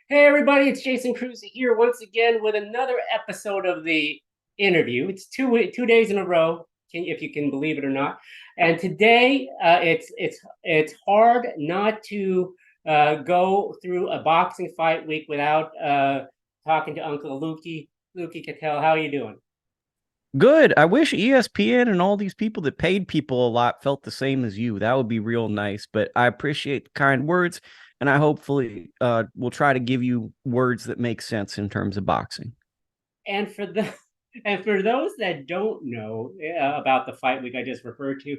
Hey everybody, it's Jason Cruz here once again with another episode of the interview. It's 2 days in a row, if you can believe it or not. And today, it's hard not to go through a boxing fight week without talking to Uncle Luke Ketelle. How are you doing? Good. I wish ESPN and all these people that paid people a lot felt the same as you. That would be real nice. But I appreciate the kind words, and I hopefully will try to give you words that make sense in terms of boxing. And for the and for those that don't know about the fight week I just referred to,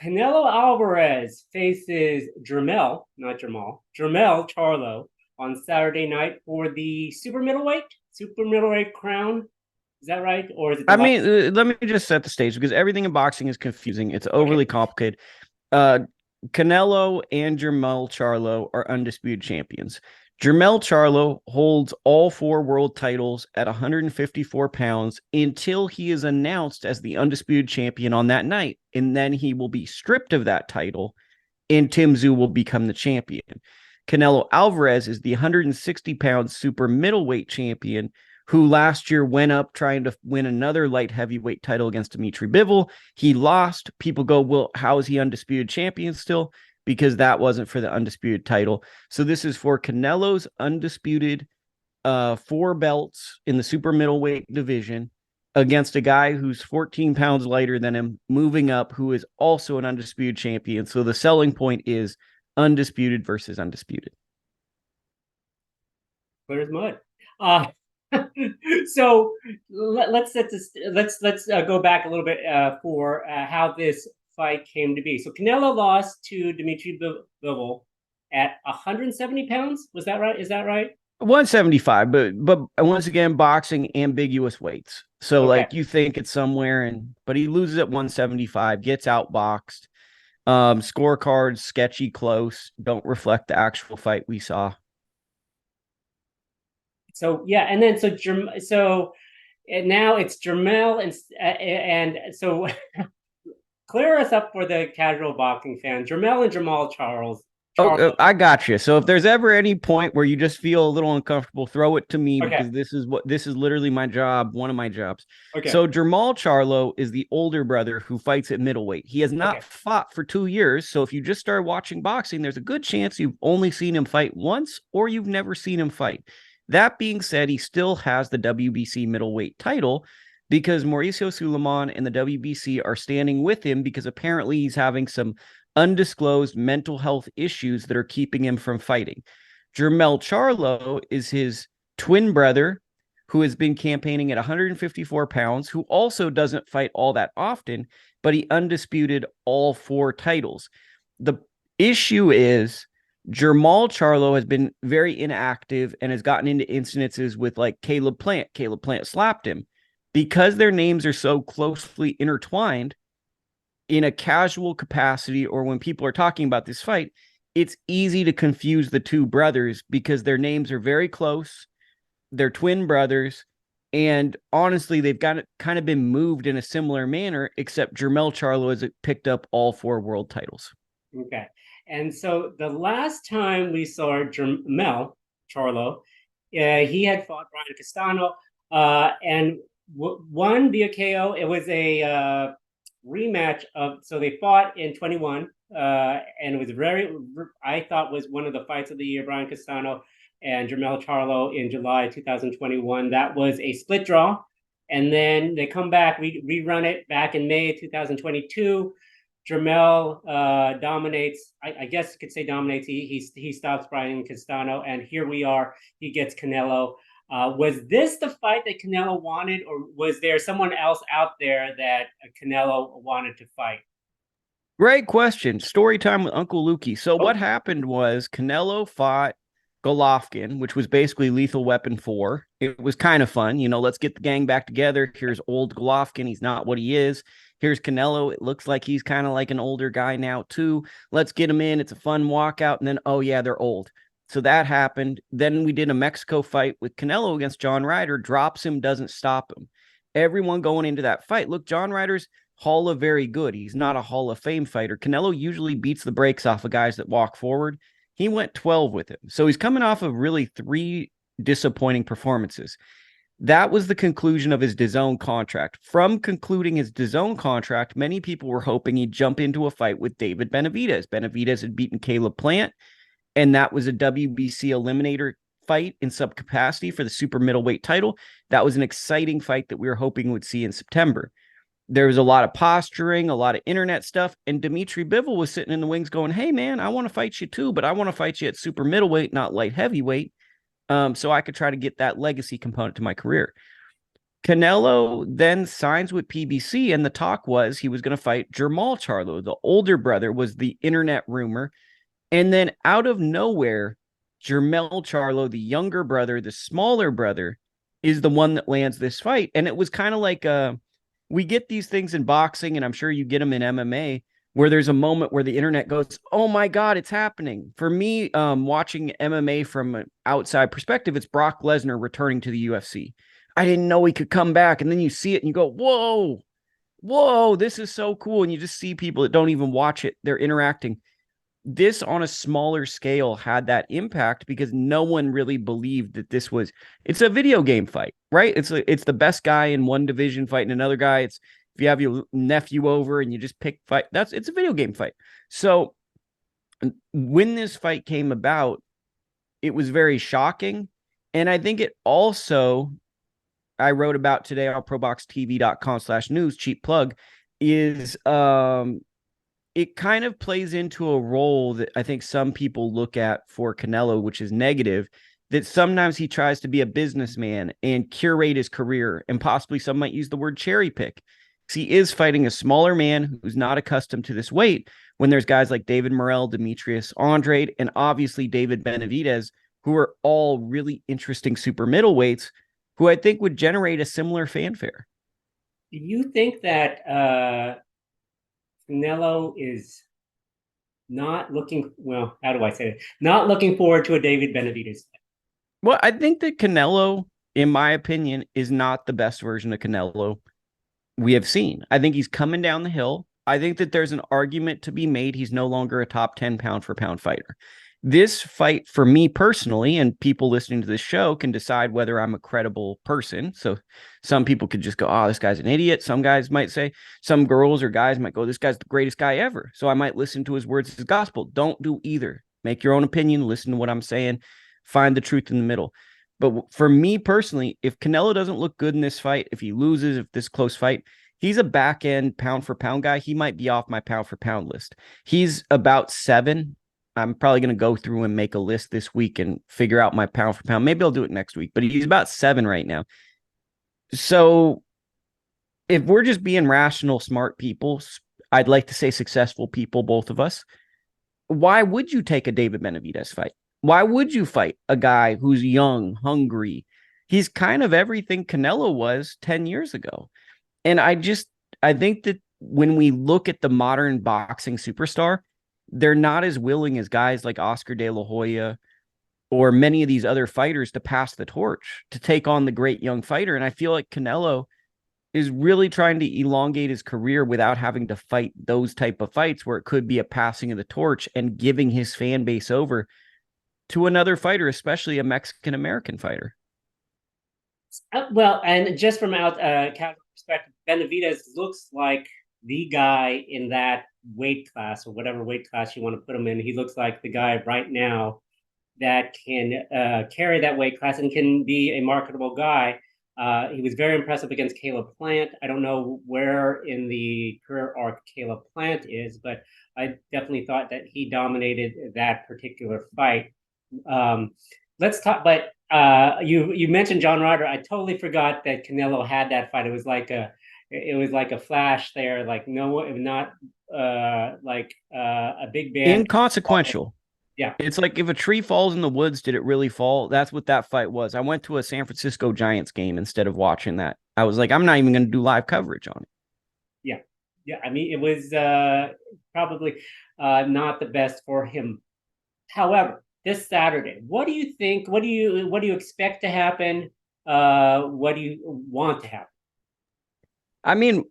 Canelo Alvarez faces Jermell Charlo on Saturday night for the super middleweight crown. Is that right? Or is it the I light? mean, let me just set the stage because everything in boxing is confusing. It's Okay. overly complicated. Uh, Canelo and Jermell Charlo are undisputed champions. Jermell Charlo holds all four world titles at 154 pounds until he is announced as the undisputed champion on that night. And then he will be stripped of that title, and Tim Tszyu will become the champion. Canelo Alvarez is the 160-pound super middleweight champion who last year went up trying to win another light heavyweight title against Dimitri Bivol. He lost. People go, well, how is he undisputed champion still? Because that wasn't for the undisputed title. So this is for Canelo's undisputed four belts in the super middleweight division against a guy who's 14 pounds lighter than him, moving up, who is also an undisputed champion. So the selling point is undisputed versus undisputed. Clear as mud. Uh, so let's set this. Let's go back a little bit for how this fight came to be. So Canelo lost to Dimitri Bivol at 170 pounds. Was that right? Is that right? 175, but once again, boxing ambiguous weights. So Okay. like you think it's somewhere, and but he loses at 175, gets outboxed. Scorecards sketchy, close, don't reflect the actual fight we saw. So yeah, and then so and now it's Jermell and so clear us up for the casual boxing fan. Jermell and Jamal Oh, Charles. I got you. So if there's ever any point where you just feel a little uncomfortable, throw it to me Okay. because this is literally my job, one of my jobs. Okay. So Jermall Charlo is the older brother who fights at middleweight. He has Okay. not fought for 2 years. So if you just started watching boxing, there's a good chance you've only seen him fight once or you've never seen him fight. That being said, he still has the WBC middleweight title because Mauricio Suleiman and the WBC are standing with him because apparently he's having some undisclosed mental health issues that are keeping him from fighting. Jermell Charlo is his twin brother who has been campaigning at 154 pounds, who also doesn't fight all that often, but he undisputed all four titles. The issue is Jermall Charlo has been very inactive and has gotten into incidences with like Caleb Plant. Caleb Plant slapped him. Because their names are so closely intertwined, in a casual capacity or when people are talking about this fight, it's easy to confuse the two brothers because their names are very close. They're twin brothers. And honestly, they've got kind of been moved in a similar manner, except Jermell Charlo has picked up all four world titles. Okay. And so the last time we saw Jermell Charlo, he had fought Brian Castano and won via KO. It was a rematch of, so they fought in 21, and it was I thought was one of the fights of the year, Brian Castano and Jermell Charlo in July 2021. That was a split draw. And then they come back, rerun it back in May 2022. Jermell dominates. I guess you could say dominates. He stops Brian Castano, and here we are. He gets Canelo. Was this the fight that Canelo wanted, or was there someone else out there that Canelo wanted to fight? Great question. Story time with Uncle Lukie. So what Oh, happened was Canelo fought Golovkin, which was basically Lethal Weapon 4. It was kind of fun. Let's get the gang back together. Here's old Golovkin. He's not what he is. Here's Canelo. It looks like he's kind of like an older guy now, too. Let's get him in. It's a fun walkout. And then, oh, yeah, they're old. So that happened. Then we did a Mexico fight with Canelo against John Ryder. Drops him, doesn't stop him. Everyone going into that fight. Look, John Ryder's Hall of very good. He's not a Hall of Fame fighter. Canelo usually beats the brakes off of guys that walk forward. He went 12 with him. So he's coming off of really 3 disappointing performances. That was the conclusion of his DAZN contract. From concluding his DAZN contract, many people were hoping he'd jump into a fight with David Benavidez. Benavidez had beaten Caleb Plant, and that was a WBC eliminator fight in subcapacity for the super middleweight title. That was an exciting fight that we were hoping we'd see in September. There was a lot of posturing, a lot of internet stuff, and Dimitri Bivol was sitting in the wings going, hey, man, I want to fight you too, but I want to fight you at super middleweight, not light heavyweight, so I could try to get that legacy component to my career. Canelo then signs with PBC, and the talk was he was going to fight Jermall Charlo. The older brother was the internet rumor. And then out of nowhere, Jermell Charlo, the younger brother, the smaller brother, is the one that lands this fight. And it was kind of like we get these things in boxing, and I'm sure you get them in MMA, where there's a moment where the internet goes, oh my God, it's happening. For me, watching MMA from an outside perspective, it's Brock Lesnar returning to the UFC. I didn't know he could come back. And then you see it and you go, whoa, this is so cool. And you just see people that don't even watch it. They're interacting. This on a smaller scale had that impact because no one really believed that it's a video game fight, right? It's the best guy in one division fighting another guy. It's if you have your nephew over and you just pick fight, it's a video game fight. So when this fight came about, it was very shocking. And I think it also, I wrote about today on proboxtv.com/news, cheap plug, is it kind of plays into a role that I think some people look at for Canelo, which is negative, that sometimes he tries to be a businessman and curate his career, and possibly some might use the word cherry pick. He is fighting a smaller man who's not accustomed to this weight when there's guys like David Morrell, Demetrius Andrade, and obviously David Benavidez, who are all really interesting super middleweights who I think would generate a similar fanfare. Do you think that Canelo is not looking, well, how do I say it? Not looking forward to a David Benavidez fight? Well, I think that Canelo, in my opinion, is not the best version of Canelo we have seen. I think he's coming down the hill. I think that there's an argument to be made. He's no longer a top 10 pound for pound fighter. This fight, for me personally, and people listening to this show can decide whether I'm a credible person. So some people could just go, oh, this guy's an idiot. Some guys might say, some girls or guys might go, this guy's the greatest guy ever. So I might listen to his words as gospel. Don't do either. Make your own opinion. Listen to what I'm saying. Find the truth in the middle. But for me personally, if Canelo doesn't look good in this fight, if he loses, if this close fight, he's a back end pound for pound guy. He might be off my pound for pound list. He's about 7. I'm probably going to go through and make a list this week and figure out my pound for pound. Maybe I'll do it next week, but he's about 7 right now. So if we're just being rational, smart people, I'd like to say successful people, both of us, why would you take a David Benavidez fight? Why would you fight a guy who's young, hungry? He's kind of everything Canelo was 10 years ago. And I think that when we look at the modern boxing superstar, they're not as willing as guys like Oscar De La Hoya or many of these other fighters to pass the torch, to take on the great young fighter. And I feel like Canelo is really trying to elongate his career without having to fight those type of fights where it could be a passing of the torch and giving his fan base over to another fighter, especially a Mexican-American fighter. Well, and just from casual perspective, Benavidez looks like the guy in that weight class, or whatever weight class you want to put him in. He looks like the guy right now that can carry that weight class and can be a marketable guy. He was very impressive against Caleb Plant. I don't know where in the career arc Caleb Plant is, but I definitely thought that he dominated that particular fight. Let's talk, but you mentioned John Ryder. I totally forgot that Canelo had that fight. It was like a flash there, like not a big band. Inconsequential. Yeah. It's like if a tree falls in the woods, did it really fall? That's what that fight was. I went to a San Francisco Giants game instead of watching that. I was like, I'm not even going to do live coverage on it. Yeah. Yeah. I mean, it was probably not the best for him. However, this Saturday, what do you think? What do you expect to happen? What do you want to happen? I mean,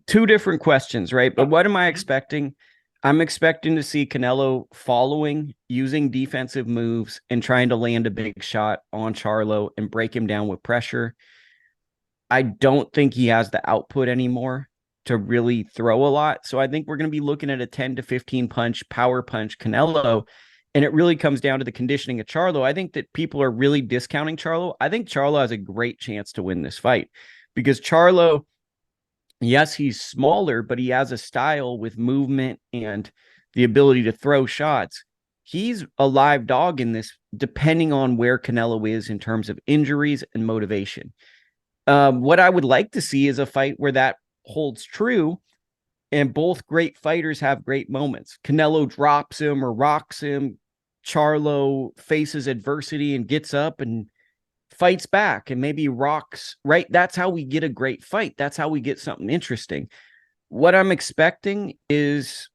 2 different questions, right? But what am I expecting? I'm expecting to see Canelo following, using defensive moves, and trying to land a big shot on Charlo and break him down with pressure. I don't think he has the output anymore to really throw a lot. So I think we're going to be looking at a 10 to 15 punch, power punch Canelo. And it really comes down to the conditioning of Charlo. I think that people are really discounting Charlo. I think Charlo has a great chance to win this fight because Charlo, yes, he's smaller, but he has a style with movement and the ability to throw shots. He's a live dog in this, depending on where Canelo is in terms of injuries and motivation. What I would like to see is a fight where that holds true and both great fighters have great moments. Canelo drops him or rocks him. Charlo faces adversity and gets up and fights back and maybe rocks, right? That's how we get a great fight. That's how we get something interesting. What I'm expecting is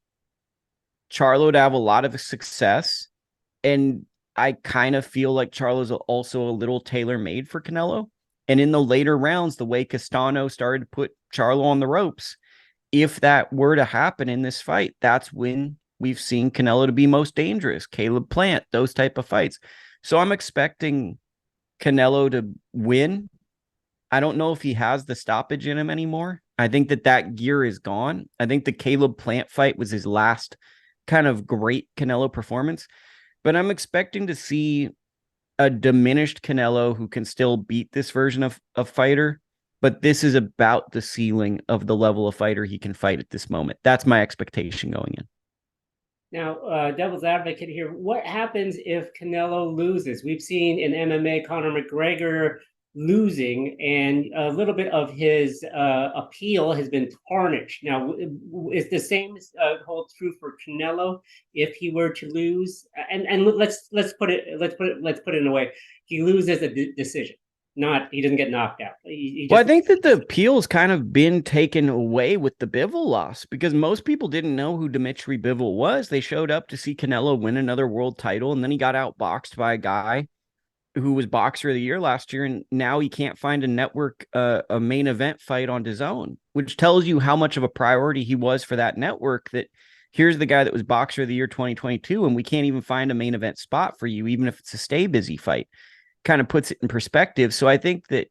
Charlo to have a lot of success. And I kind of feel like Charlo's also a little tailor-made for Canelo. And in the later rounds, the way Castano started to put Charlo on the ropes, if that were to happen in this fight, that's when we've seen Canelo to be most dangerous. Caleb Plant, those type of fights. So I'm expecting Canelo to win. I don't know if he has the stoppage in him anymore. I think that gear is gone. I think the Caleb Plant fight was his last kind of great Canelo performance. But I'm expecting to see a diminished Canelo who can still beat this version of fighter, but this is about the ceiling of the level of fighter he can fight at this moment. That's my expectation going in. Now, devil's advocate here, what happens if Canelo loses? We've seen in MMA Conor McGregor losing, and a little bit of his appeal has been tarnished. Now, is the same hold true for Canelo if he were to lose? And let's put it in a way: he loses a decision. Not he doesn't get knocked out. Well, I think that the appeal's kind of been taken away with the Bivol loss because most people didn't know who Dimitri Bivol was. They showed up to see Canelo win another world title, and then he got outboxed by a guy who was Boxer of the Year last year, and now he can't find a network, a main event fight on DAZN, which tells you how much of a priority he was for that network. That here's the guy that was Boxer of the Year 2022, and we can't even find a main event spot for you, even if it's a stay busy fight. Kind of puts it in perspective. So I think that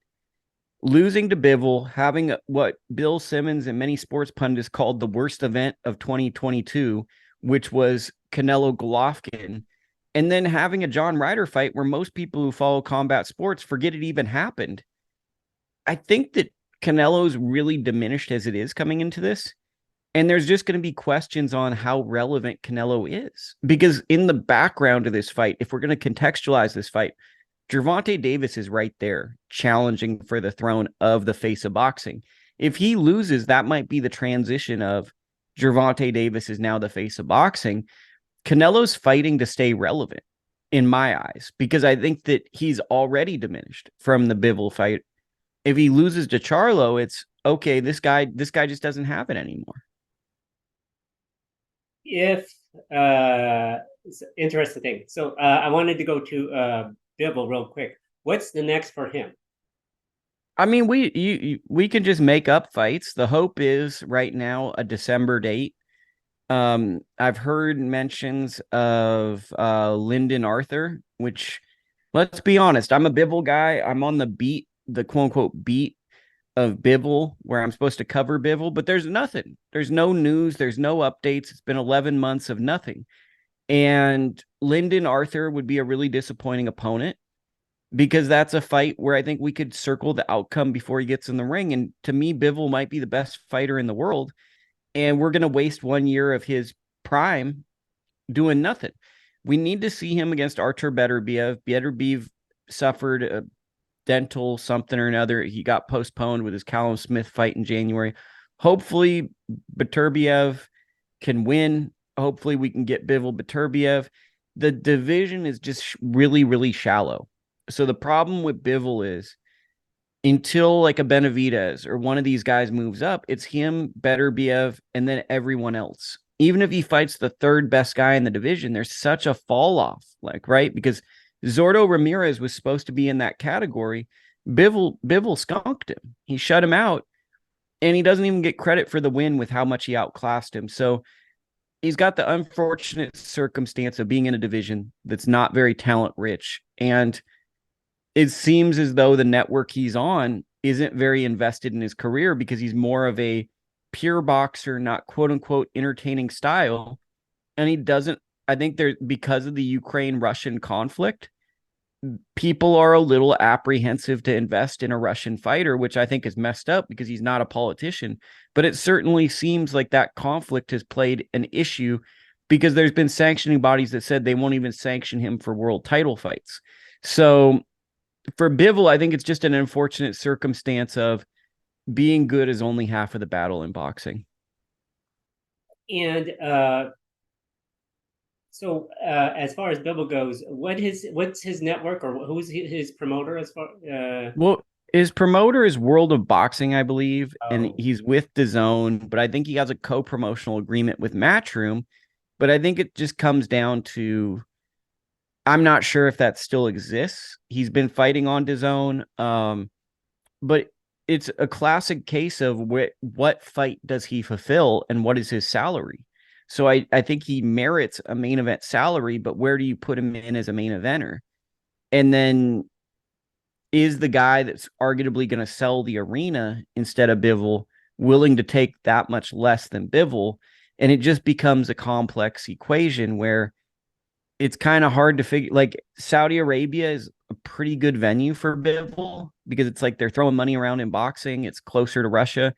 losing to Bivol, having what Bill Simmons and many sports pundits called the worst event of 2022, which was Canelo Golovkin, and then having a John Ryder fight where most people who follow combat sports forget it even happened. I think that Canelo's really diminished as it is coming into this. And there's just going to be questions on how relevant Canelo is. Because in the background of this fight, if we're going to contextualize this fight, Gervonta Davis is right there challenging for the throne of the face of boxing. If he loses, that might be the transition of Gervonta Davis is now the face of boxing. Canelo's fighting to stay relevant in my eyes, because I think that he's already diminished from the Bivol fight. If he loses to Charlo, it's okay. This guy just doesn't have it anymore. It's interesting thing. So I wanted to go to Bivol real quick. What's the next for him? I mean, we can just make up fights. The hope is right now a December date. I've heard mentions of Lyndon Arthur, which, let's be honest, I'm a Bivol guy. I'm on the beat, the quote unquote beat of Bivol, where I'm supposed to cover Bivol, but there's nothing. There's no news. There's no updates. It's been 11 months of nothing. And Lyndon Arthur would be a really disappointing opponent because that's a fight where I think we could circle the outcome before he gets in the ring. And to me, Bivol might be the best fighter in the world. And we're going to waste 1 year of his prime doing nothing. We need to see him against Artur Beterbiev. Beterbiev suffered a dental something or another. He got postponed with his Callum Smith fight in January. Hopefully, Beterbiev can win. Hopefully, we can get Bivol Beterbiev. The division is just really, really shallow. So the problem with Bivol is until like a Benavidez or one of these guys moves up, it's him, Beterbiev, and then everyone else. Even if he fights the third best guy in the division, there's such a fall off, like, right? Because Zordo Ramirez was supposed to be in that category. Bivol skunked him. He shut him out, and he doesn't even get credit for the win with how much he outclassed him. So he's got the unfortunate circumstance of being in a division that's not very talent rich. And it seems as though the network he's on isn't very invested in his career because he's more of a pure boxer, not quote unquote entertaining style. And he doesn't, I think there, because of the Ukraine Russian conflict, people are a little apprehensive to invest in a Russian fighter, which I think is messed up because he's not a politician. But it certainly seems like that conflict has played an issue because there's been sanctioning bodies that said they won't even sanction him for world title fights. So for Bivol, I think it's just an unfortunate circumstance of being good is only half of the battle in boxing. And so as far as Bivol goes, what's his network, or who's his promoter as far? Well, his promoter is World of Boxing, I believe, and Oh, he's with DAZN, but I think he has a co-promotional agreement with Matchroom. But I think it just comes down to, I'm not sure if that still exists. He's been fighting on DAZN, but it's a classic case of what fight does he fulfill and what is his salary. So I think he merits a main event salary, but where do you put him in as a main eventer? And then is the guy that's arguably going to sell the arena instead of Bivol willing to take that much less than Bivol? And it just becomes a complex equation where it's kind of hard to figure. Like Saudi Arabia is a pretty good venue for Bivol because it's like they're throwing money around in boxing. It's closer to Russia,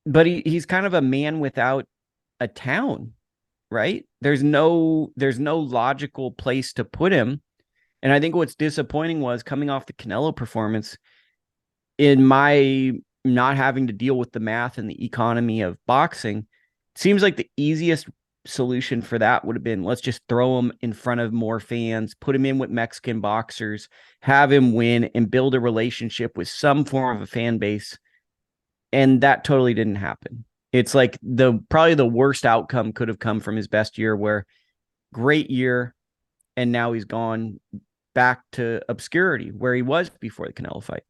but he's kind of a man without a town, right? There's no logical place to put him. And I think what's disappointing was coming off the Canelo performance, in my not having to deal with the math and the economy of boxing, it seems like the easiest solution for that would have been, let's just throw him in front of more fans, put him in with Mexican boxers, have him win and build a relationship with some form of a fan base. And that totally didn't happen. It's like probably the worst outcome could have come from his best year, where great year, and now he's gone back to obscurity where he was before the Canelo fight.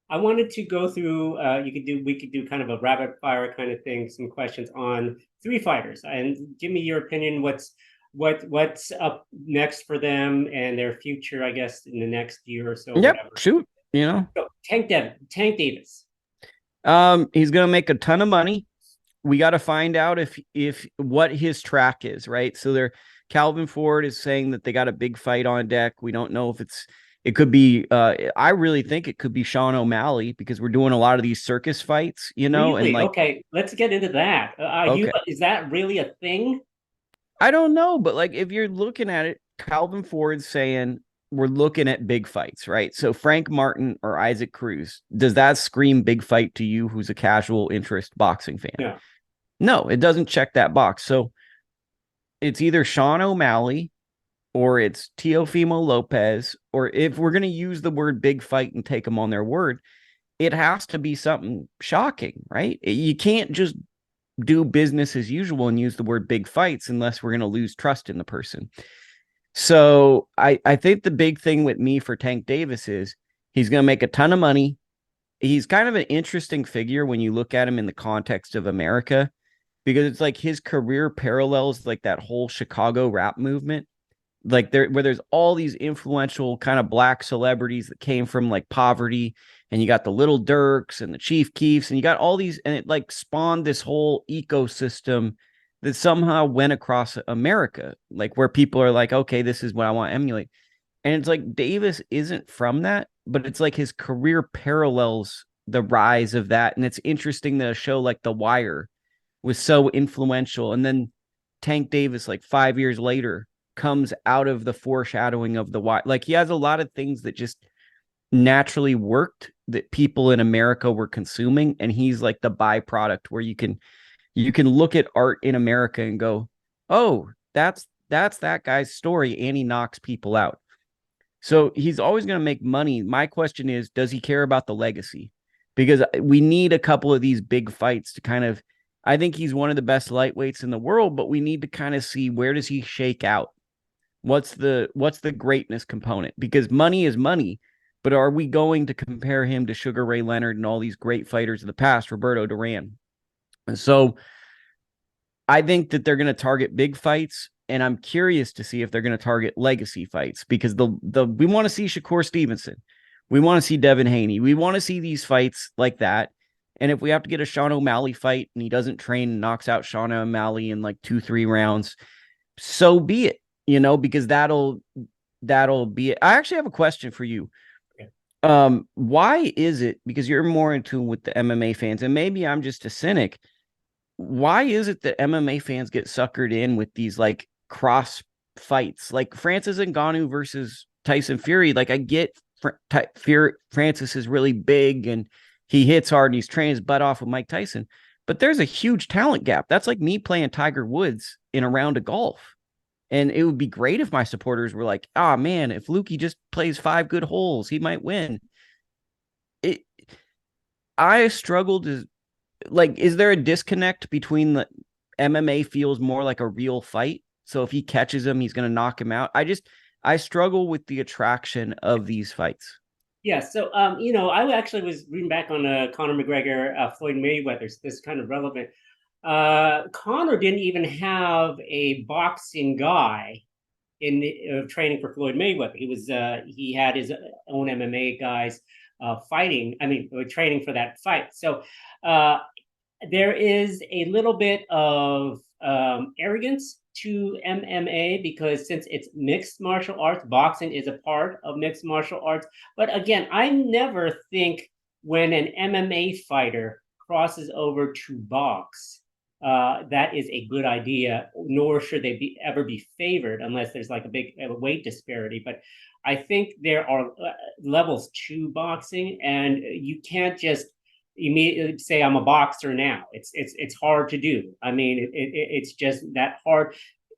I wanted to go through. We could do kind of a rapid fire kind of thing, some questions on three fighters, and give me your opinion. What's up next for them and their future? I guess in the next year or so. Yep, Whatever. shoot. So, Tank Davis. He's gonna make a ton of money. We got to find out if what his track is, right? So Calvin Ford is saying that they got a big fight on deck. We don't know if it could be, I really think it could be Sean O'Malley, because we're doing a lot of these circus fights, Really? and like, Okay, let's get into that. okay, Is that really a thing? I don't know, but like if you're looking at it, Calvin Ford's saying we're looking at big fights, right? So Frank Martin or Isaac Cruz, does that scream big fight to you, who's a casual interest boxing fan? Yeah. No, it doesn't check that box. So it's either Sean O'Malley or it's Teofimo Lopez, or if we're going to use the word big fight and take them on their word, it has to be something shocking, right? You can't just do business as usual and use the word big fights unless we're going to lose trust in the person. So I think the big thing with me for Tank Davis is he's going to make a ton of money. He's kind of an interesting figure when you look at him in the context of America, because it's like his career parallels like that whole Chicago rap movement, like where there's all these influential kind of black celebrities that came from like poverty, and you got the Little Dirks and the Chief Keefs, and you got all these, and it like spawned this whole ecosystem that somehow went across America, like where people are like, okay, this is what I want to emulate. And it's like Davis isn't from that, but it's like his career parallels the rise of that. And it's interesting that a show like The Wire was so influential. And then Tank Davis, like 5 years later, comes out of the foreshadowing of The Wire. Like he has a lot of things that just naturally worked that people in America were consuming. And he's like the byproduct where you can look at art in America and go, oh, that's that guy's story. And he knocks people out. So he's always going to make money. My question is, does he care about the legacy? Because we need a couple of these big fights to kind of, I think he's one of the best lightweights in the world, but we need to kind of see, where does he shake out? What's the greatness component? Because money is money, but are we going to compare him to Sugar Ray Leonard and all these great fighters of the past, Roberto Duran? And so I think that they're going to target big fights, and I'm curious to see if they're going to target legacy fights, because the we want to see Shakur Stevenson, we want to see Devin Haney, we want to see these fights like that. And if we have to get a Sean O'Malley fight and he doesn't train and knocks out Sean O'Malley in like 2-3 rounds, so be it, because that'll be it. I actually have a question for you. Why is it, because you're more in tune with the MMA fans, and maybe I'm just a cynic, why is it that MMA fans get suckered in with these like cross fights, like Francis Ngannou versus Tyson Fury? Like, I get Francis is really big and he hits hard and he's trained his butt off with Mike Tyson, but there's a huge talent gap. That's like me playing Tiger Woods in a round of golf. And it would be great if my supporters were like, "Ah, man, if Lukie just plays 5 good holes, he might win." It, I struggled to, like, is there a disconnect between the MMA feels more like a real fight? So if he catches him, he's going to knock him out. I struggle with the attraction of these fights. Yeah, so I actually was reading back on Conor McGregor, Floyd Mayweather. So this is kind of relevant. Conor didn't even have a boxing guy in training for Floyd Mayweather. He had his own MMA guys fighting. I mean, training for that fight. So there is a little bit of arrogance to MMA, because since it's mixed martial arts, boxing is a part of mixed martial arts. But again, I never think when an MMA fighter crosses over to box, that is a good idea, nor should they ever be favored unless there's like a big weight disparity. But I think there are levels to boxing, and you can't just immediately say I'm a boxer now. It's hard to do. I mean, it's just that hard.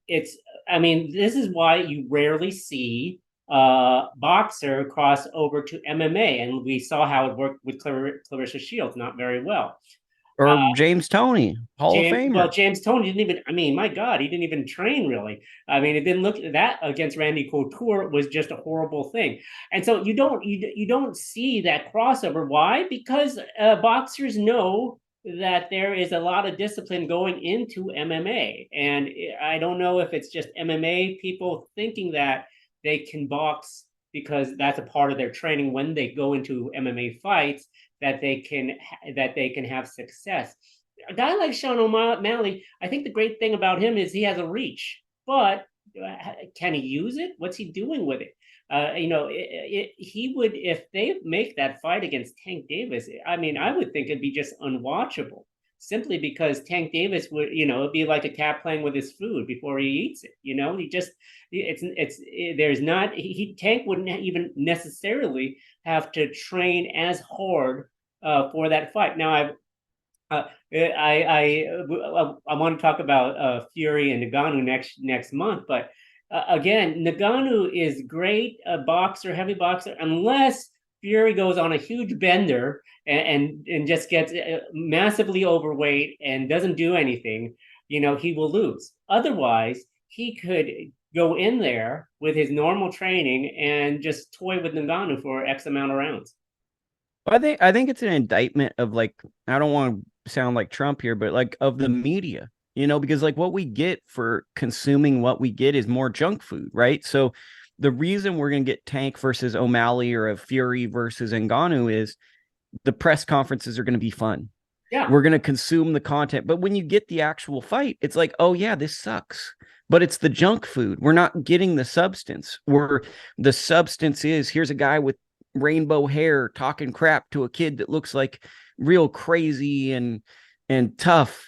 This is why you rarely see boxer cross over to MMA, and we saw how it worked with Clarissa Shields, not very well. Or James Toney, Hall of Famer. James Toney didn't even, I mean, my God, he didn't even train really. I mean, it didn't look, that against Randy Couture was just a horrible thing. And so you don't see that crossover. Why? Because boxers know that there is a lot of discipline going into MMA. And I don't know if it's just MMA people thinking that they can box because that's a part of their training when they go into MMA fights, that they can have success. A guy like Sean O'Malley, I think the great thing about him is he has a reach, but can he use it? What's he doing with it? He would, if they make that fight against Tank Davis, I mean, I would think it'd be just unwatchable, simply because Tank Davis would, it'd be like a cat playing with his food before he eats it. Tank wouldn't even necessarily have to train as hard for that fight. Now, I want to talk about Fury and Ngannou next month, but again, Ngannou is great boxer, heavy boxer, unless Fury goes on a huge bender and just gets massively overweight and doesn't do anything. He will lose. Otherwise, he could go in there with his normal training and just toy with Ngannou for X amount of rounds. I think it's an indictment of, like, I don't want to sound like Trump here, but like of the media, because like what we get for consuming what we get is more junk food, right? So the reason we're going to get Tank versus O'Malley or a Fury versus Ngannou is the press conferences are going to be fun. Yeah. We're going to consume the content. But when you get the actual fight, it's like, oh yeah, this sucks. But it's the junk food. We're not getting the substance. The substance is, here's a guy with rainbow hair talking crap to a kid that looks like real crazy and tough,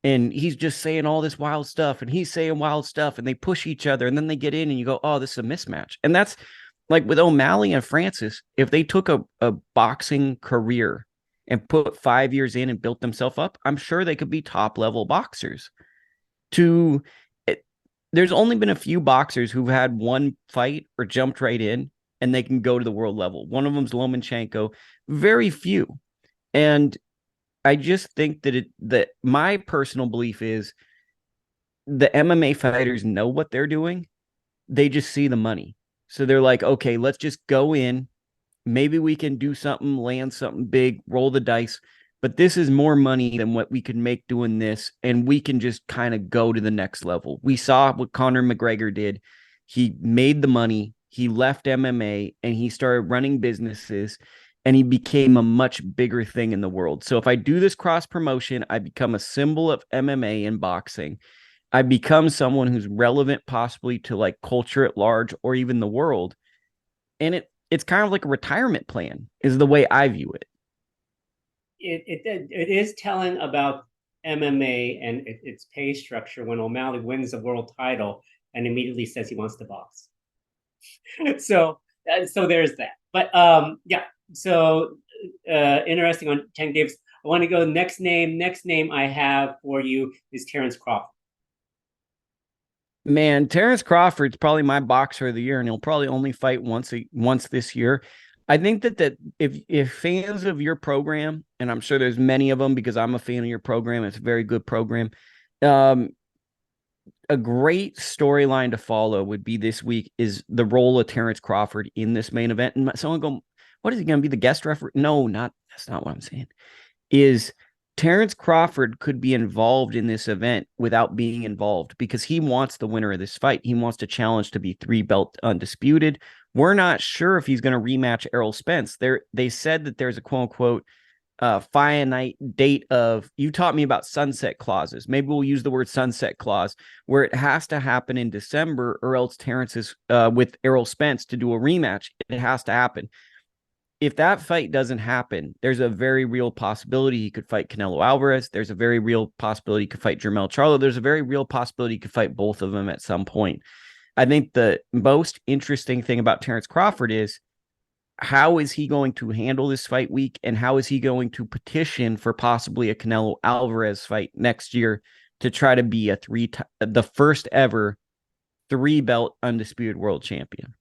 and he's just saying all this wild stuff and he's saying wild stuff, and they push each other, and then they get in and you go, oh, this is a mismatch. And that's like with O'Malley and Francis, if they took a boxing career and put 5 years in and built themselves up, I'm sure they could be top level boxers. There's only been a few boxers who've had one fight or jumped right in and they can go to the world level. One of them's Lomachenko. Very few. And I just think that my personal belief is the MMA fighters know what they're doing. They just see the money. So they're like, okay, let's just go in. Maybe we can do something, land something big, roll the dice. but this is more money than what we could make doing this. And we can just kind of go to the next level. We saw what Conor McGregor did. He made the money, he left MMA, and he started running businesses, and he became a much bigger thing in the world. So if I do this cross promotion, I become a symbol of MMA and boxing. I become someone who's relevant possibly to like culture at large or even the world. And it's kind of like a retirement plan is the way I view it. It is telling about MMA and its pay structure when O'Malley wins the world title and immediately says he wants to box. So there's that. But yeah, so interesting on Tank Davis. I want to go next name. Next name I have for you is Terence Crawford. Man, Terence Crawford's probably my boxer of the year, and he'll probably only fight once this year. I think that if fans of your program, and I'm sure there's many of them because I'm a fan of your program, it's a very good program. A great storyline to follow would be this week is the role of Terence Crawford in this main event. And someone go, what is he going to be, the guest referee? No, that's not what I'm saying. Is Terence Crawford could be involved in this event without being involved because he wants the winner of this fight. He wants to challenge to be 3-belt undisputed. We're not sure if he's going to rematch Errol Spence. They said that there's a quote unquote finite date of, you taught me about sunset clauses. Maybe we'll use the word sunset clause where it has to happen in December or else Terence is with Errol Spence to do a rematch. It has to happen. If that fight doesn't happen, there's a very real possibility he could fight Canelo Alvarez. There's a very real possibility he could fight Jermell Charlo. There's a very real possibility he could fight both of them at some point. I think the most interesting thing about Terence Crawford is how is he going to handle this fight week, and how is he going to petition for possibly a Canelo Alvarez fight next year to try to be the first ever 3-belt undisputed world champion.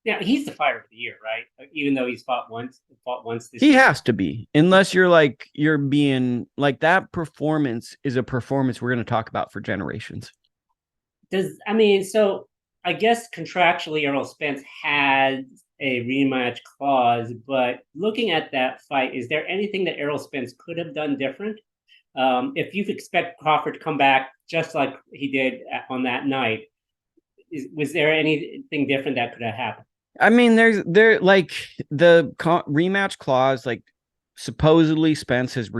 Yeah, he's the fighter of the year, right? Even though he's fought once this year. He year. Has to be, unless you're being like, that performance is a performance we're going to talk about for generations. So I guess contractually Errol Spence had a rematch clause, but looking at that fight, is there anything that Errol Spence could have done different? If you expect Crawford to come back just like he did on that night, was there anything different that could have happened? I mean, there like the rematch clause, like supposedly Spence has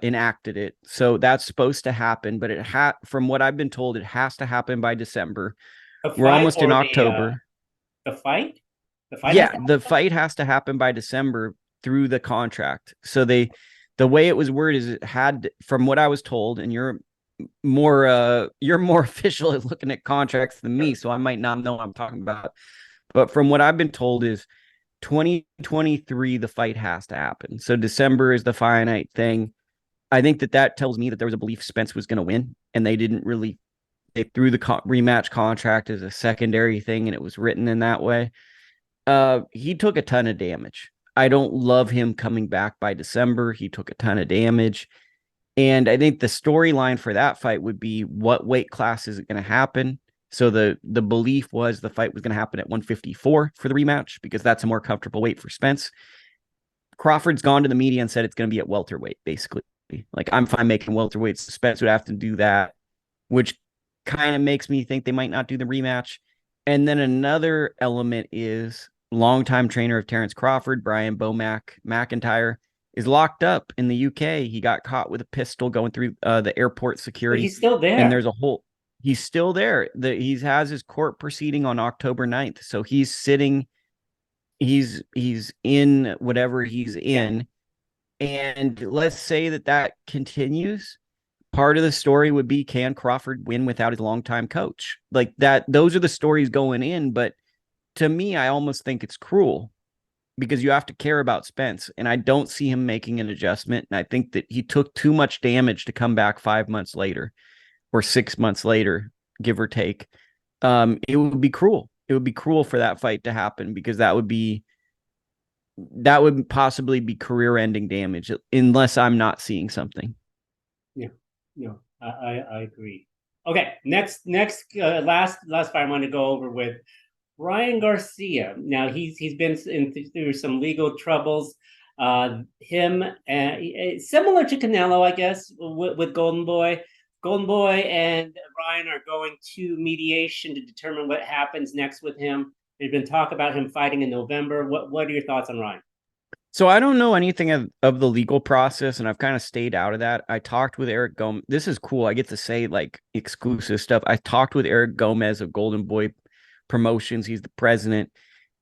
enacted it, so that's supposed to happen. But from what I've been told, it has to happen by December. We're almost in October. The fight? Yeah, the fight has to happen by December through the contract. So the way it was worded is it had, from what I was told, and you're more official at looking at contracts than me, so I might not know what I'm talking about. But from what I've been told is 2023, the fight has to happen. So December is the finite thing. I think that tells me that there was a belief Spence was going to win, and they threw the rematch contract as a secondary thing, and it was written in that way. He took a ton of damage. I don't love him coming back by December. He took a ton of damage. And I think the storyline for that fight would be, what weight class is it going to happen? So the belief was the fight was going to happen at 154 for the rematch because that's a more comfortable weight for Spence. Crawford's gone to the media and said it's going to be at welterweight, basically. Like, I'm fine making welterweights. Spence would have to do that, which kind of makes me think they might not do the rematch. And then another element is longtime trainer of Terence Crawford, Brian McIntyre, is locked up in the UK. He got caught with a pistol going through the airport security. But he's still there. And he's still there. He has his court proceeding on October 9th. So he's sitting, he's in whatever he's in. And let's say that continues. Part of the story would be, can Crawford win without his longtime coach? Like that, those are the stories going in. But to me, I almost think it's cruel because you have to care about Spence. And I don't see him making an adjustment. And I think that he took too much damage to come back 5 months later or 6 months later, give or take. It would be cruel. It would be cruel for that fight to happen because that would possibly be career-ending damage unless I'm not seeing something. Yeah, I agree. Okay, last fight I want to go over with Ryan Garcia. Now he's been through some legal troubles. Him, similar to Canelo, I guess, with Golden Boy. Golden Boy and Ryan are going to mediation to determine what happens next with him. There's been talk about him fighting in November. What are your thoughts on Ryan? So I don't know anything of the legal process, and I've kind of stayed out of that. I talked with Eric Gomez. This is cool. I get to say like exclusive stuff. I talked with Eric Gomez of Golden Boy Promotions. He's the president.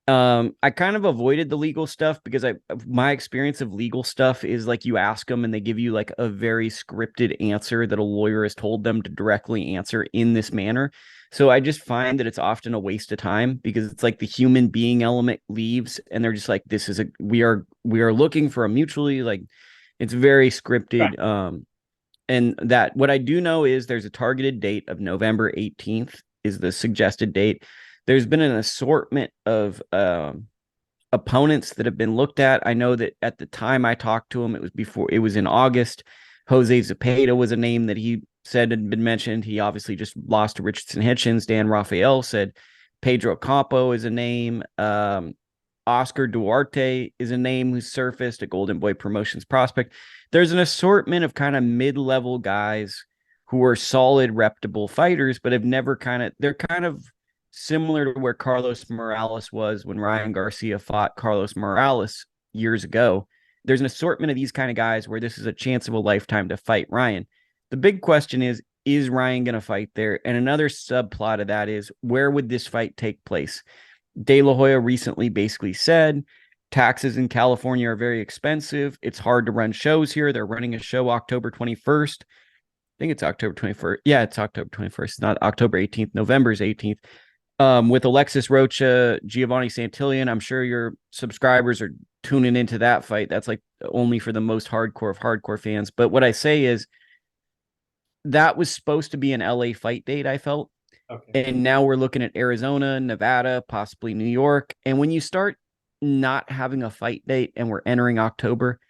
I kind of avoided the legal stuff because my experience of legal stuff is like you ask them and they give you like a very scripted answer that a lawyer has told them to directly answer in this manner. So I just find that it's often a waste of time because it's like the human being element leaves and they're just like, this is we are looking for a mutually like, it's very scripted. Right. And that what I do know is there's a targeted date of November 18th is the suggested date. There's been an assortment of opponents that have been looked at. I know that at the time I talked to him, it was in August. Jose Zepeda was a name that he said had been mentioned. He obviously just lost to Richardson Hitchens. Dan Rafael said Pedro Campo is a name. Oscar Duarte is a name who's surfaced, a Golden Boy Promotions prospect. There's an assortment of kind of mid-level guys who are solid, reputable fighters, but have never they're kind of similar to where Carlos Morales was when Ryan Garcia fought Carlos Morales years ago. There's an assortment of these kind of guys where this is a chance of a lifetime to fight Ryan. The big question is Ryan going to fight there? And another subplot of that is, where would this fight take place? De La Hoya recently basically said taxes in California are very expensive. It's hard to run shows here. They're running a show October 21st. I think it's October 21st. Yeah, it's October 21st. It's not October 18th. November's 18th. With Alexis Rocha, Giovanni Santillan. I'm sure your subscribers are tuning into that fight. That's like only for the most hardcore of hardcore fans. But what I say is that was supposed to be an LA fight date, I felt. Okay. And now we're looking at Arizona, Nevada, possibly New York. And when you start not having a fight date and we're entering October,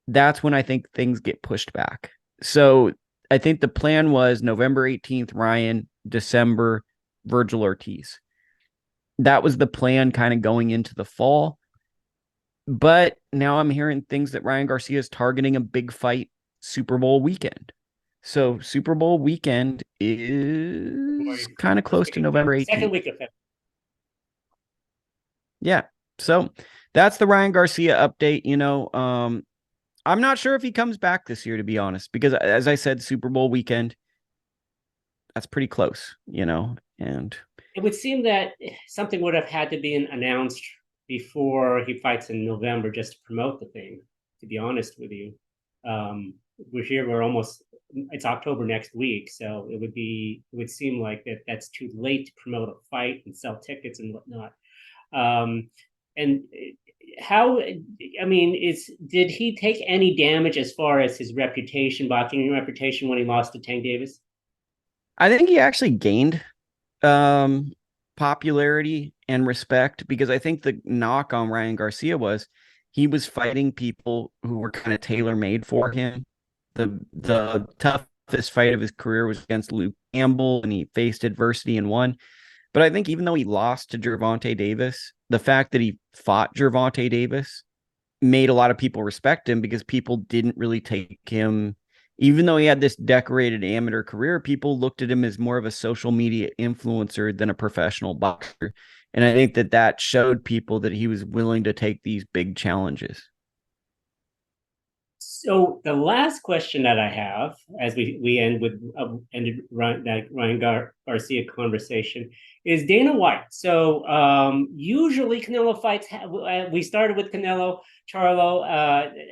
that's when I think things get pushed back. So I think the plan was November 18th, Ryan, December, Virgil Ortiz. That was the plan kind of going into the fall. But now I'm hearing things that Ryan Garcia is targeting a big fight Super Bowl weekend. So Super Bowl weekend is kind of close to November 18th. Second week of February. Yeah. So that's the Ryan Garcia update. You know, I'm not sure if he comes back this year, to be honest, because as I said, Super Bowl weekend, that's pretty close, you know, and it would seem that something would have had to be announced before he fights in November just to promote the thing, to be honest with you. It's October next week, so it would seem like that's too late to promote a fight and sell tickets and whatnot. And how, I mean, did he take any damage as far as his reputation, boxing reputation, when he lost to Tank Davis? I think he actually gained popularity and respect, because I think the knock on Ryan Garcia was he was fighting people who were kind of tailor-made for him. The toughest fight of his career was against Luke Campbell, and he faced adversity and won. But I think even though he lost to Gervonta Davis, the fact that he fought Gervonta Davis made a lot of people respect him, because people didn't really take him, even though he had this decorated amateur career, people looked at him as more of a social media influencer than a professional boxer. And I think that showed people that he was willing to take these big challenges. So the last question that I have, as we end with ended that Ryan Garcia conversation, is Dana White. So usually Canelo fights, we started with Canelo, Charlo,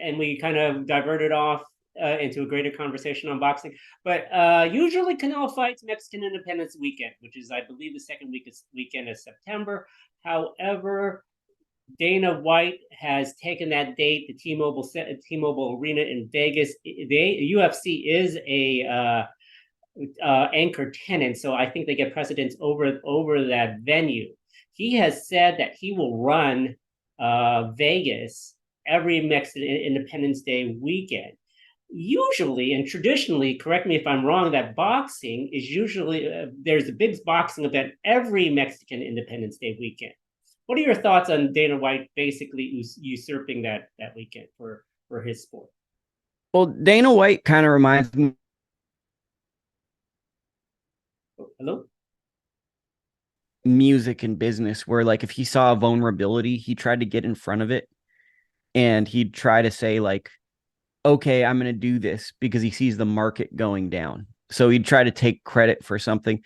and we kind of diverted off into a greater conversation on boxing. But usually Canelo fights Mexican Independence Weekend, which is, I believe, the second weekend of September. However, Dana White has taken that date, the T-Mobile Arena in Vegas. UFC is a anchor tenant, so I think they get precedence over that venue. He has said that he will run Vegas every Mexican Independence Day weekend. Usually and traditionally, correct me if I'm wrong, that boxing is usually there's a big boxing event every Mexican Independence Day weekend. What are your thoughts on Dana White basically usurping that weekend for his sport? Well, Dana White kind of reminds me Hello? music and business, where like if he saw a vulnerability, he tried to get in front of it, and he'd try to say like, okay, I'm going to do this because he sees the market going down. So he'd try to take credit for something.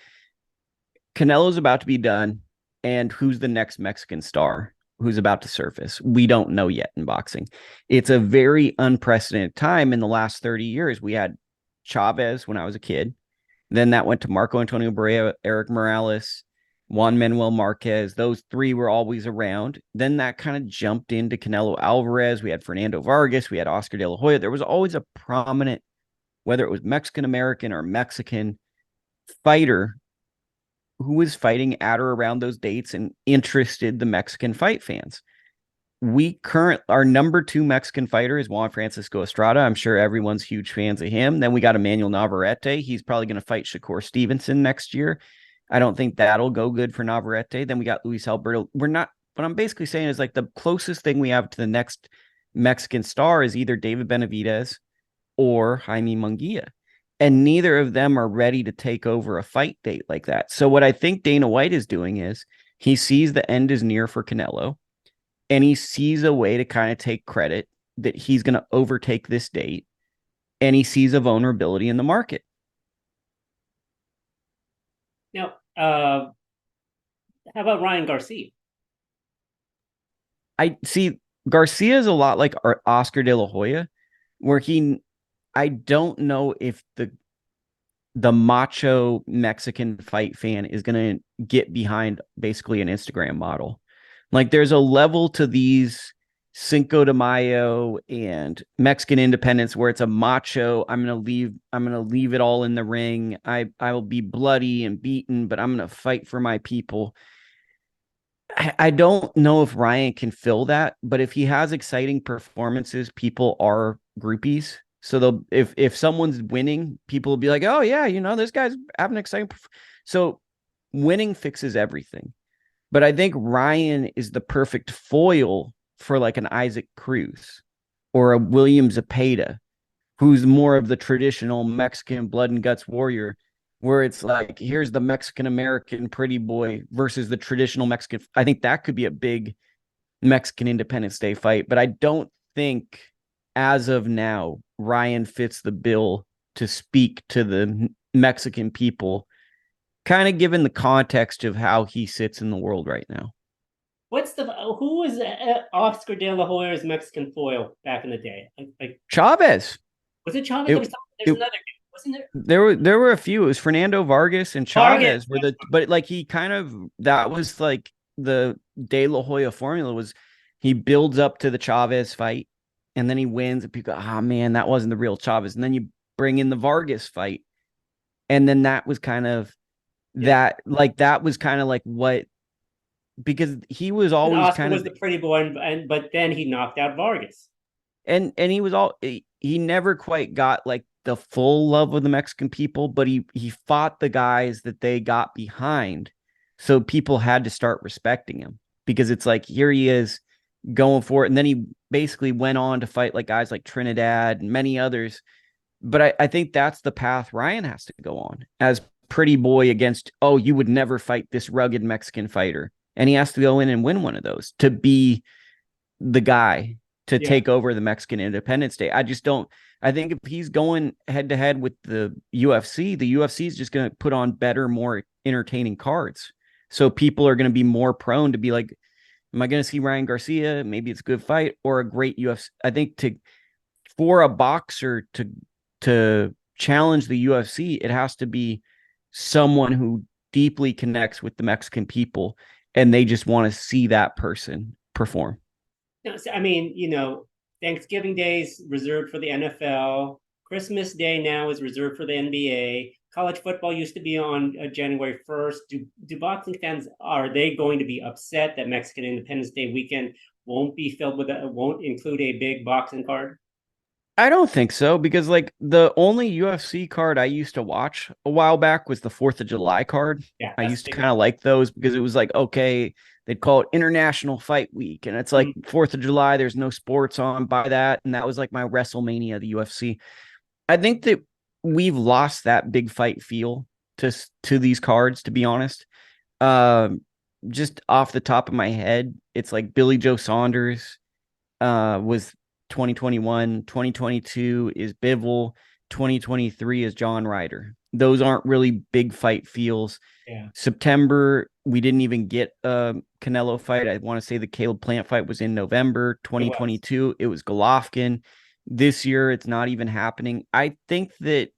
Canelo's about to be done. And who's the next Mexican star who's about to surface? We don't know yet in boxing. It's a very unprecedented time in the last 30 years. We had Chavez when I was a kid. Then that went to Marco Antonio Barrera, Eric Morales, Juan Manuel Marquez. Those three were always around. Then that kind of jumped into Canelo Alvarez. We had Fernando Vargas. We had Oscar De La Hoya. There was always a prominent, whether it was Mexican American or Mexican fighter, who was fighting at or around those dates and interested the Mexican fight fans. Our number 2 Mexican fighter is Juan Francisco Estrada. I'm sure everyone's huge fans of him. Then we got Emmanuel Navarrete. He's probably going to fight Shakur Stevenson next year. I don't think that'll go good for Navarrete. Then we got Luis Alberto. What I'm basically saying is like the closest thing we have to the next Mexican star is either David Benavidez or Jaime Munguia. And neither of them are ready to take over a fight date like that. So what I think Dana White is doing is he sees the end is near for Canelo, and he sees a way to kind of take credit that he's going to overtake this date, and he sees a vulnerability in the market. Now, how about Ryan Garcia? I see Garcia is a lot like Oscar De La Hoya, where I don't know if the macho Mexican fight fan is going to get behind basically an Instagram model. Like there's a level to these Cinco de Mayo and Mexican independence where it's a macho. I'm going to leave it all in the ring. I will be bloody and beaten, but I'm going to fight for my people. I don't know if Ryan can fill that, but if he has exciting performances, people are groupies. So if someone's winning, people will be like, oh yeah, this guy's having an exciting. So winning fixes everything. But I think Ryan is the perfect foil for like an Isaac Cruz or a William Zepeda, who's more of the traditional Mexican blood and guts warrior, where it's like, here's the Mexican American pretty boy versus the traditional Mexican. I think that could be a big Mexican Independence Day fight, but I don't think as of now, Ryan fits the bill to speak to the Mexican people, kind of given the context of how he sits in the world right now. Who was Oscar De La Hoya's Mexican foil back in the day? Like Chavez. Was it Chavez? There's another, wasn't there? There were a few. It was Fernando Vargas and Chavez but like he kind of, that was like the De La Hoya formula was he builds up to the Chavez fight and then he wins and people go, oh man, that wasn't the real Chavez. And then you bring in the Vargas fight. And then that was kind of that was kind of like what, because he was always Oscar kind of was the pretty boy, but then he knocked out Vargas. And he was he never quite got like the full love of the Mexican people, but he fought the guys that they got behind. So people had to start respecting him because it's like, here he is going for it. And then he basically went on to fight like guys like Trinidad and many others. But I think that's the path Ryan has to go on as pretty boy against, oh, you would never fight this rugged Mexican fighter. And he has to go in and win one of those to be the guy to take over the Mexican Independence Day. I think if he's going head to head with the UFC is just going to put on better, more entertaining cards. So people are going to be more prone to be like, am I going to see Ryan Garcia? Maybe it's a good fight or a great UFC. I think for a boxer to challenge the UFC, it has to be someone who deeply connects with the Mexican people and they just want to see that person perform. I mean, Thanksgiving Day is reserved for the NFL. Christmas Day now is reserved for the NBA. College football used to be on January 1st. Do boxing fans, are they going to be upset that Mexican Independence Day weekend won't include a big boxing card? I don't think so, because like the only UFC card I used to watch a while back was the 4th of July card. Yeah, I used to kind of like those because it was like, okay, they'd call it International Fight Week. And it's like 4th of July, there's no sports on by that. And that was like my WrestleMania, the UFC. I think that we've lost that big fight feel to these cards, to be honest. Just off the top of my head, it's like Billy Joe Saunders was 2021, 2022 is Bivol, 2023 is John Ryder. Those aren't really big fight feels. Yeah. September, we didn't even get a Canelo fight. I want to say the Caleb Plant fight was in November 2022. It was Golovkin. This year, it's not even happening. I think that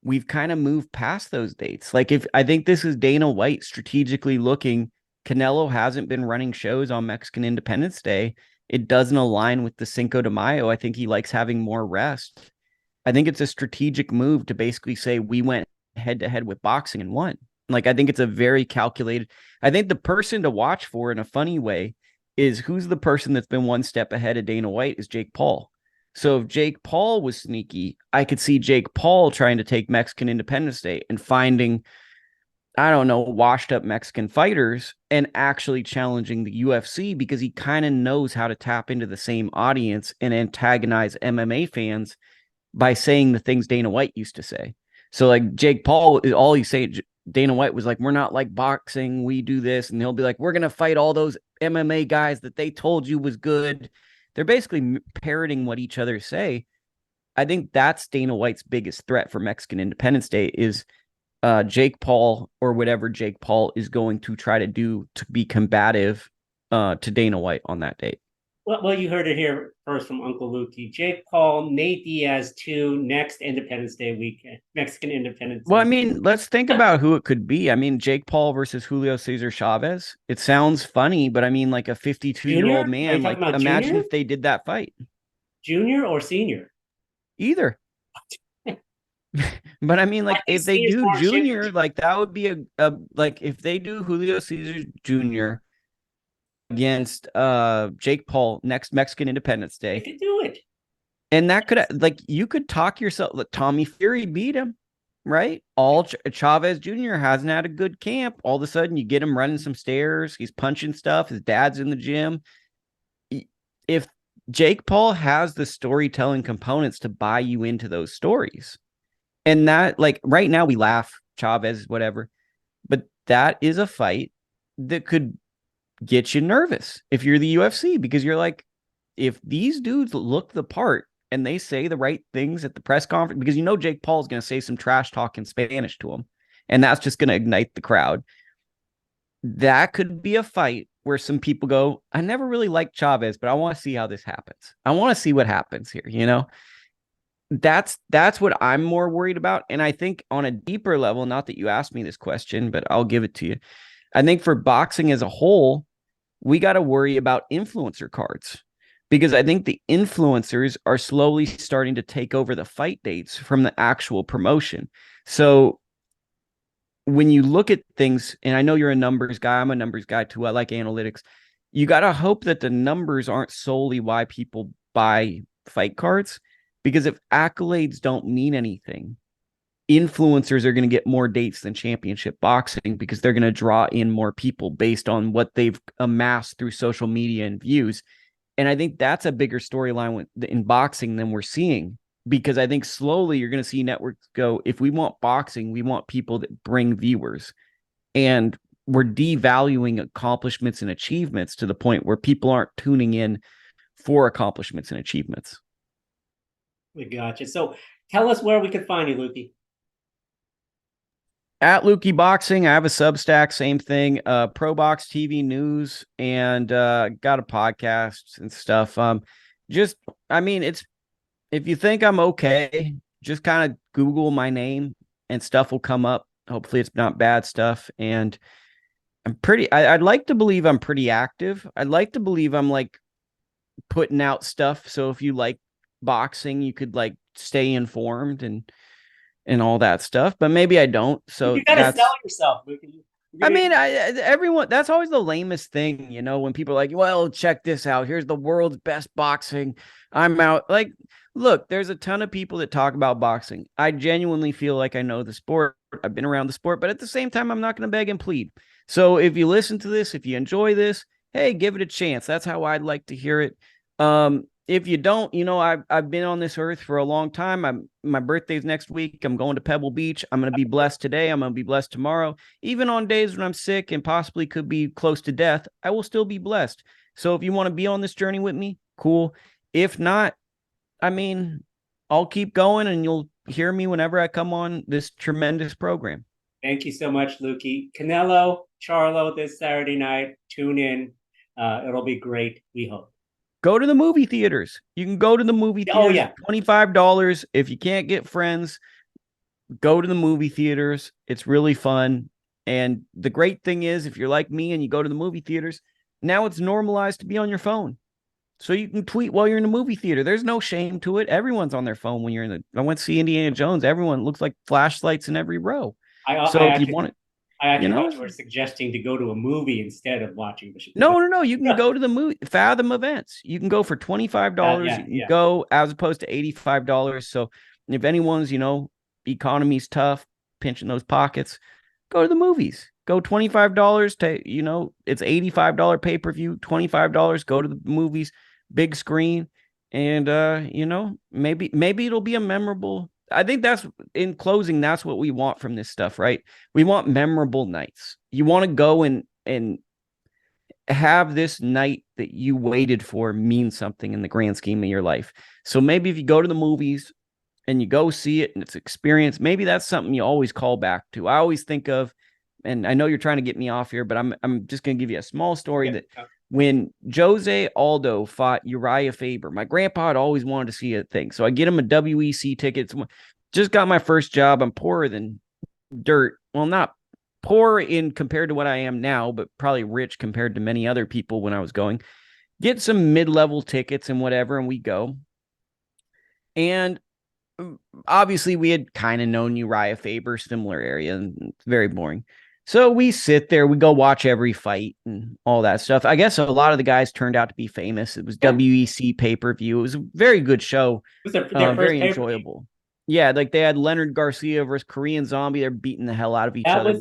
we've kind of moved past those dates. Like, if I think this is Dana White strategically looking, Canelo hasn't been running shows on Mexican Independence Day. It doesn't align with the Cinco de Mayo. I think he likes having more rest. I think it's a strategic move to basically say we went head to head with boxing and won. Like, I think it's a very calculated. I think the person to watch for in a funny way is who's the person that's been one step ahead of Dana White is Jake Paul. So if Jake Paul was sneaky, I could see Jake Paul trying to take Mexican Independence Day and finding, I don't know, washed up Mexican fighters and actually challenging the UFC because he kind of knows how to tap into the same audience and antagonize MMA fans by saying the things Dana White used to say. So like Jake Paul, all he's saying, Dana White was like, we're not like boxing, we do this. And he'll be like, we're going to fight all those MMA guys that they told you was good. They're basically parroting what each other say. I think that's Dana White's biggest threat for Mexican Independence Day is Jake Paul or whatever Jake Paul is going to try to do to be combative to Dana White on that date. Well, you heard it here first from Uncle Lukie. Jake Paul, Nate Diaz, 2 next Independence Day weekend, Mexican Independence Day. Well, I mean, let's think about who it could be. I mean, Jake Paul versus Julio Cesar Chavez. It sounds funny, but I mean, like a 52-year-old man. Like, imagine junior? if they did that fight. Junior or senior? Either. But I mean, like, if they do junior, like that would be a like if they do Julio Cesar Jr. against Jake Paul next Mexican Independence Day. They could do it. And that could, like, you could talk yourself, like, Tommy Fury beat him, right? Chavez Jr. hasn't had a good camp. All of a sudden, you get him running some stairs. He's punching stuff. His dad's in the gym. If Jake Paul has the storytelling components to buy you into those stories, and that, like, right now we laugh, Chavez, whatever, but that is a fight that could get you nervous if you're the UFC, because you're like, if these dudes look the part and they say the right things at the press conference, because you know Jake Paul's going to say some trash talk in Spanish to him, and that's just going to ignite the crowd. That could be a fight where some people go, I never really liked Chavez, but I want to see how this happens. I want to see what happens here, you know? That's what I'm more worried about. And I think on a deeper level, not that you asked me this question, but I'll give it to you. I think for boxing as a whole, we got to worry about influencer cards, because I think the influencers are slowly starting to take over the fight dates from the actual promotion. So when you look at things, and I know you're a numbers guy, I'm a numbers guy too, I like analytics. You got to hope that the numbers aren't solely why people buy fight cards, because if accolades don't mean anything, influencers are going to get more dates than championship boxing, because they're going to draw in more people based on what they've amassed through social media and views. And I think that's a bigger storyline in boxing than we're seeing, because I think slowly you're going to see networks go, if we want boxing, we want people that bring viewers. And we're devaluing accomplishments and achievements to the point where people aren't tuning in for accomplishments and achievements. We gotcha. So tell us where we can find you, Lukie. At Lukie Boxing, I have a Substack, same thing, Pro Box TV News, and got a podcast and stuff. Just, I mean, it's, if you think I'm okay, just kind of Google my name and stuff will come up. Hopefully it's not bad stuff. And I'd like to believe I'm pretty active. I'd like to believe I'm like putting out stuff. So if you like boxing, you could like stay informed and all that stuff, but maybe I don't. So you gotta sell yourself, Lukie. I mean, everyone, that's always the lamest thing, you know, when people are like, well, check this out. Here's the world's best boxing. I'm out. Like, look, there's a ton of people that talk about boxing. I genuinely feel like I know the sport. I've been around the sport, but at the same time, I'm not going to beg and plead. So if you listen to this, if you enjoy this, hey, give it a chance. That's how I'd like to hear it. If you don't, I've been on this earth for a long time. My birthday's next week. I'm going to Pebble Beach. I'm going to be blessed today. I'm going to be blessed tomorrow. Even on days when I'm sick and possibly could be close to death, I will still be blessed. So if you want to be on this journey with me, cool. If not, I mean, I'll keep going and you'll hear me whenever I come on this tremendous program. Thank you so much, Lukie. Canelo, Charlo this Saturday night. Tune in. It'll be great, we hope. Go to the movie theaters. You can go to the movie theaters. Oh, yeah. $25. If you can't get friends, go to the movie theaters. It's really fun. And the great thing is, if you're like me and you go to the movie theaters, now it's normalized to be on your phone. So you can tweet while you're in the movie theater. There's no shame to it. Everyone's on their phone when you're in the. I went to see Indiana Jones. Everyone looks like flashlights in every row. I If you want it, I actually thought you were suggesting to go to a movie instead of watching the show. No. You can go to the movie Fathom events. You can go for $25. You can go as opposed to $85. So if anyone's, economy's tough, pinching those pockets, go to the movies. Go $25 to, it's $85 pay-per-view, $25, go to the movies, big screen. And, maybe it'll be a memorable. I think that's in closing. That's what we want from this stuff, right? We want memorable nights. You want to go and have this night that you waited for mean something in the grand scheme of your life. So maybe if you go to the movies and you go see it and it's experience, maybe that's something you always call back to. I always think of, and I know you're trying to get me off here, but I'm just going to give you a small story that when Jose Aldo fought Uriah Faber, my grandpa had always wanted to see a thing. So I get him a WEC ticket. Just got my first job. I'm poorer than dirt. Well, not poor in compared to what I am now, but probably rich compared to many other people when I was going. Get some mid-level tickets and whatever, and we go. And obviously we had kind of known Uriah Faber, similar area, and it's very boring. So we sit there, we go watch every fight and all that stuff. I guess a lot of the guys turned out to be famous. It was WEC pay-per-view. It was a very good show. It was their very enjoyable. Yeah, like they had Leonard Garcia versus Korean Zombie. They're beating the hell out of each other.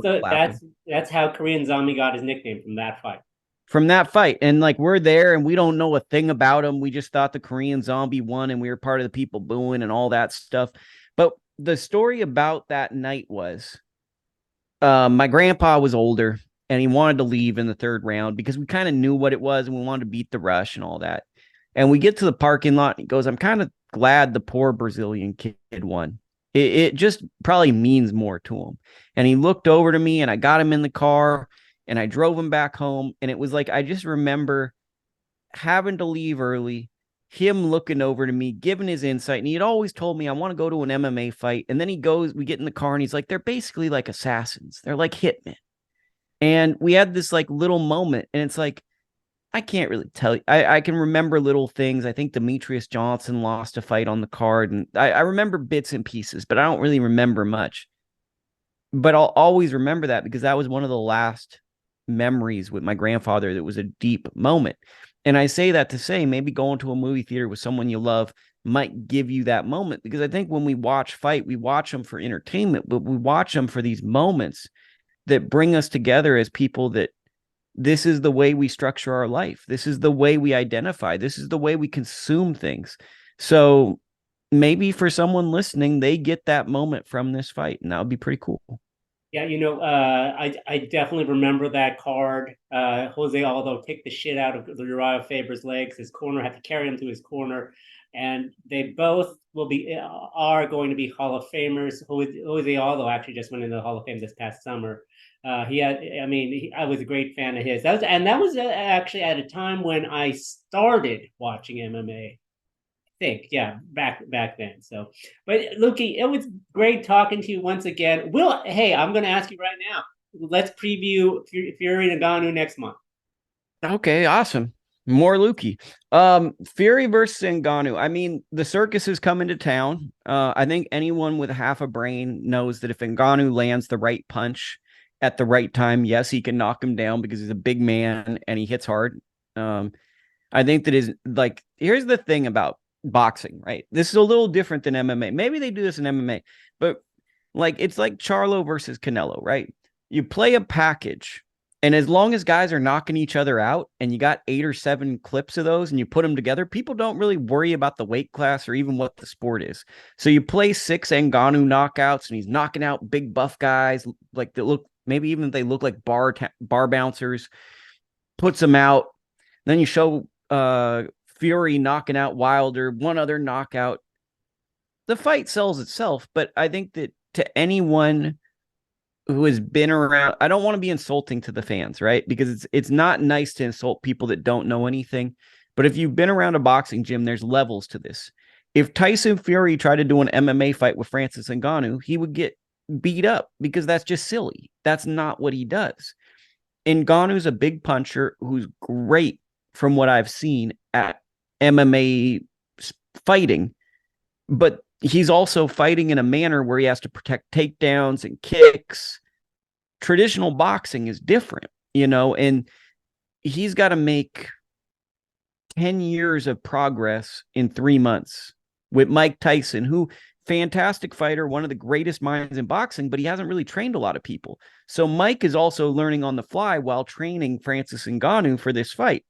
That's how Korean Zombie got his nickname, from that fight. From that fight. And like we're there and we don't know a thing about him. We just thought the Korean Zombie won and we were part of the people booing and all that stuff. But the story about that night was my grandpa was older and he wanted to leave in the third round because we kind of knew what it was and we wanted to beat the rush and all that. And we get to the parking lot and he goes, I'm kind of glad the poor Brazilian kid won. It just probably means more to him. And he looked over to me and I got him in the car and I drove him back home. And it was like, I just remember having to leave early, him looking over to me, giving his insight. And he had always told me, I want to go to an MMA fight. And then we get in the car and he's like, they're basically like assassins. They're like hitmen. And we had this like little moment and it's like, I can't really tell you. I can remember little things. I think Demetrius Johnson lost a fight on the card. And I remember bits and pieces, but I don't really remember much. But I'll always remember that because that was one of the last memories with my grandfather that was a deep moment. And I say that to say maybe going to a movie theater with someone you love might give you that moment. Because I think when we watch fight, we watch them for entertainment, but we watch them for these moments that bring us together as people that this is the way we structure our life. This is the way we identify. This is the way we consume things. So maybe for someone listening, they get that moment from this fight, and that would be pretty cool. Yeah, I definitely remember that card. Jose Aldo kicked the shit out of Uriah Faber's legs. His corner had to carry him to his corner, and they both are going to be Hall of Famers. Jose Aldo actually just went into the Hall of Fame this past summer. I was a great fan of his. That was actually at a time when I started watching MMA. Back then. So, but Lukie, it was great talking to you once again. Hey, I'm going to ask you right now. Let's preview Fury and Ngannou next month. Okay, awesome. More Lukie. Fury versus Ngannou. I mean, the circus is coming to town. I think anyone with half a brain knows that if Ngannou lands the right punch at the right time, yes, he can knock him down because he's a big man and he hits hard. I think that here's the thing about boxing, right? This is a little different than MMA. Maybe they do this in MMA, but it's like Charlo versus Canelo, right? You play a package And as long as guys are knocking each other out and you got 8 or 7 clips of those and you put them together, people don't really worry about the weight class or even what the sport is. So you play 6 Ngannou knockouts and he's knocking out big buff guys like that look, maybe even if they look like bar bouncers, puts them out. Then you show Fury knocking out Wilder, one other knockout. The fight sells itself, but I think that to anyone who has been around, I don't want to be insulting to the fans, right? Because it's not nice to insult people that don't know anything. But if you've been around a boxing gym, there's levels to this. If Tyson Fury tried to do an MMA fight with Francis Ngannou, he would get beat up because that's just silly. That's not what he does. Ngannou's a big puncher who's great from what I've seen at MMA fighting, but he's also fighting in a manner where he has to protect takedowns and kicks. Traditional boxing is different, and he's got to make 10 years of progress in 3 months with Mike Tyson, who fantastic fighter, one of the greatest minds in boxing, but he hasn't really trained a lot of people. So Mike is also learning on the fly while training Francis Ngannou for this fight.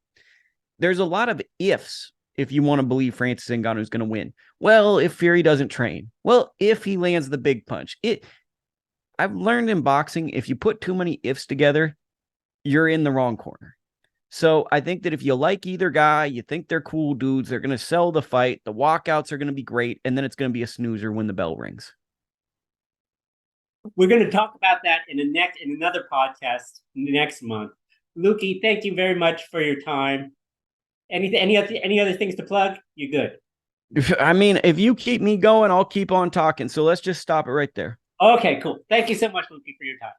There's a lot of ifs if you want to believe Francis Ngannou is going to win. Well, if Fury doesn't train. Well, if he lands the big punch. I've learned in boxing, if you put too many ifs together, you're in the wrong corner. So I think that if you like either guy, you think they're cool dudes, they're going to sell the fight, the walkouts are going to be great, and then it's going to be a snoozer when the bell rings. We're going to talk about that in another podcast next month. Lukie, thank you very much for your time. Any other things to plug? You good? I mean, if you keep me going, I'll keep on talking. So let's just stop it right there. Okay, cool. Thank you so much, Lukie, for your time.